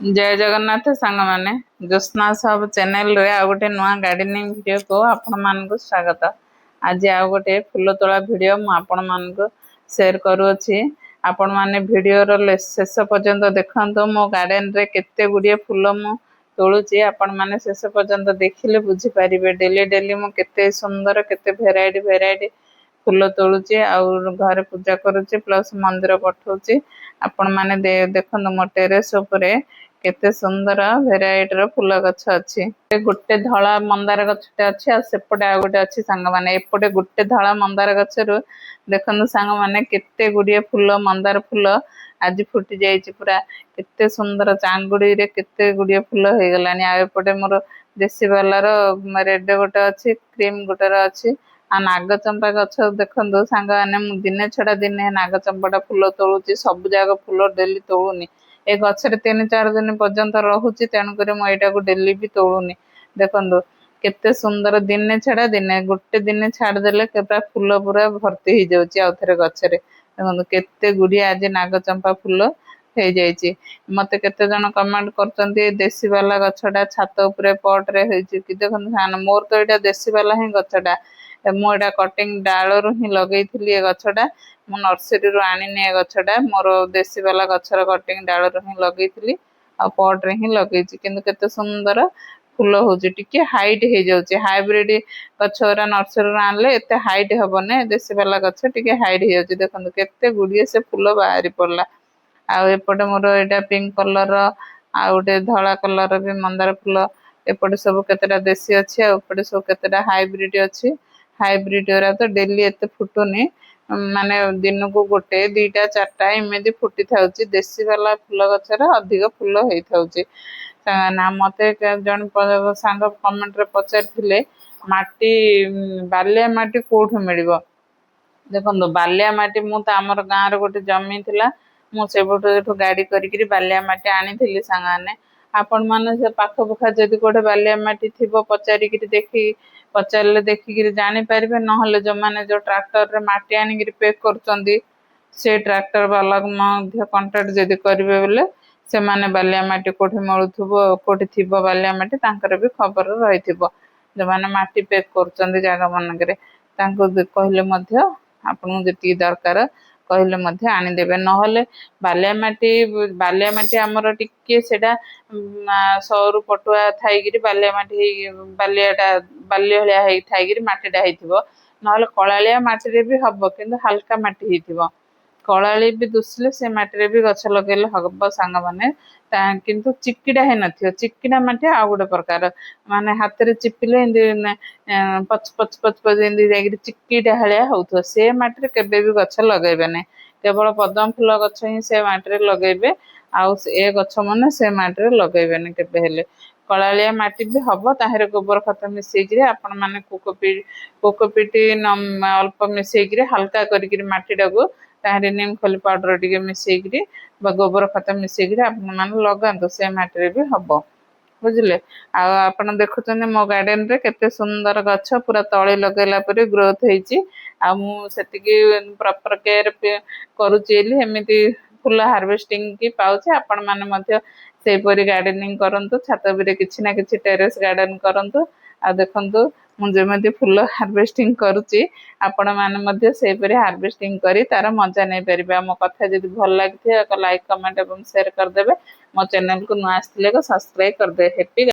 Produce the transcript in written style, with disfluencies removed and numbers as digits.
जय जगन्नाथ सांग माने ज्योत्सना सब चैनल रे आ गोटे नुआ गार्डनिंग वीडियो को आपण मान को स्वागत। आज आ गोटे फूल तोड़ा वीडियो मु आपण मान को शेयर करू अछि। आपण माने वीडियो रो शेष पर्यंत देखंतो मो गार्डन रे केते गुडिये फूल मु तोळुची। आपण माने शेष पर्यंत देखिले बुझी परिबे डेली डेली मु केते सुंदर केते वेराइटी फूल तोळुची आ घर पूजा करूची प्लस मंदिर पठौची। आपण माने देखंतो मो टेरेस ऊपर केते सुंदर भेराइटी रो फूल गछ अछि। गोटे धळा मंदार गछटे अछि आ सेपटे आ गोटे अछि संग माने एपटे गोटे धळा मंदार गछरु देखंतो संग माने केते गुडिये फूल मंदार फूल आज फुटी जाईची पूरा केते सुंदर चांगुडी रे केते गुडिये फूल हे गलानी। आ एपटे मोर देसी वाला रो रेड गोटे अछि क्रीम गोटे रो अछि आ नागचंपा गछ देखंतो संग माने मु दिने छडा दिने नागचंपाटा फूल तोळुची सब जागा फूल डेली तोळुनी ए गछरे 3-4 दिन पर्यंत रहुची तेणु करे मु एटा को डेली भी तोळुनी। देखंतो केते सुंदर दिने छडा दिने गोटे दिने छाड़ देले केता फूल पूरा भर्ती ही जाउची आउथरे गछरे। देखंतो केते गुडी आज नागचंपा फूल हे जाईची। मते केते जण कमेंट करचंती देसी वाला गछडा छात ऊपर पॉट रे हेची कि देखंतो मोर तो एटा देसी वाला ही गछडा मु एटा कटिंग डाळरू ही लगेइथिली ए गछडा मु नर्सरी रो आनिने ए गछडा मोर देसी वाला गछर कटिंग डाळरू ही लगेइथिली आ पॉट रे ही लगेइची किंतु केते सुंदर फूल होची टिके हाइट हे जाउची। हाइब्रिड गछरा नर्सरी रो आनले एते हाइट हबने देसी वाला गछ टिके हाइट हे जाउची। देखंतो केते गुडिये से फूल बाहरी पड़ला आ एपटे मोर एटा पिंक कलर रो आ गोटे धळा कलर रो भी मंदार फूल एपटे सब केतेटा देसी अछि आ एपटे सब केतेटा हाइब्रिड अछि। हाइब्रिड रा तो डेली एते फुटुनी माने दिन को गोटे 2-4टा एमेदी फुटी थाउची देसी वाला फूल गछरा अधिक फूल हेइ थाउची। ना मते जण सांग कमेंट रे पचारथिले माटी बालिया माटी कोठु मिलिबो। देखंतो बालिया माटी मु त हमर गां रे गोटे जमी थिला मु सेबोटो गाडी करिकरी बालिया माटी आनिथिली सांगाने। आपण माने से पाख पुखा जदी कोठे बालिया माटी थिबो पचारिकरी देखि पचारले देखिकरी जानि परिबे नहले जो माने जो ट्रैक्टर रे माटी आनिकरी पैक करचंदी से ट्रैक्टर वाला मध्य कांटेक्ट जदी करिवे बोले से माने बालिया माटी कोठे मळुथुबो कोठे थिबो बालिया माटी तांकर भी खबर रहिथिबो जो माने माटी पैक करचंदी जागा मनकरे तांको कहले मध्य आपन जति दरकार कहले मध्य आनि देबे नहले बालिया माटी हमर टिके सेडा सौरु पटुआ थाईगिरी बालिया माटी बालियाटा बालिया हलिया हेइ थाईगिरी माटीडा हेइथिबो नहले कळालिया माटी रे भी हबो किंतु हल्का माटी हेइथिबो कळाली भी दुसले से माटी रे भी गछ लगेले हबो सांग माने किंतु चिकिडा हे नथियो चिकिडा माटी आ गुडे प्रकार माने हाथ रे चिपिले इंदी पच पच पच पच इंदी जागिरी चिकिडा हलिया होउथो से माटी रे केबे भी गछ लगेबे नै केवल पद्म फूल गछ ही से माटी रे लगेबे आ ए गछ मने से माटी रे लगेबे नै केबे हेले कळालिया माटी भी हबो ताहेरे गोबर खत मिसेइकरी आपण माने कोकोपीट अल्प मिसेइकरी हल्का करिकरी माटी डागो ताहेरे नीम खली पाउडर टिके मिसेइकरी बा गोबर खत मिसेइकरी आपण माने लगांतो से माटी रे भी हबो बुझले। आ आपण देखुचंदी मो गार्डन रे केते सुंदर गछ पूरा तळे लगेला परे ग्रोथ हेची आ मु सेतिकी प्रॉपर केयर करूची एली एमिति फुल हार्वेस्टिंग की पाउचे आपण माने मध्य से परी गार्डनिंग करंतु छात बिरे किछि ना किछि टेरेस गार्डन करंतु आ देखंतु मु जेमति फुल हार्वेस्टिंग करूची आपण माने मध्य से परी हार्वेस्टिंग करी तार मजा नै परिबा। मो कथा जदि भल लागिथे एक लाइक कमेंट एवं शेयर कर देबे। मो चैनल को नुआ आस्थिले को सब्सक्राइब कर दे। हैप्पी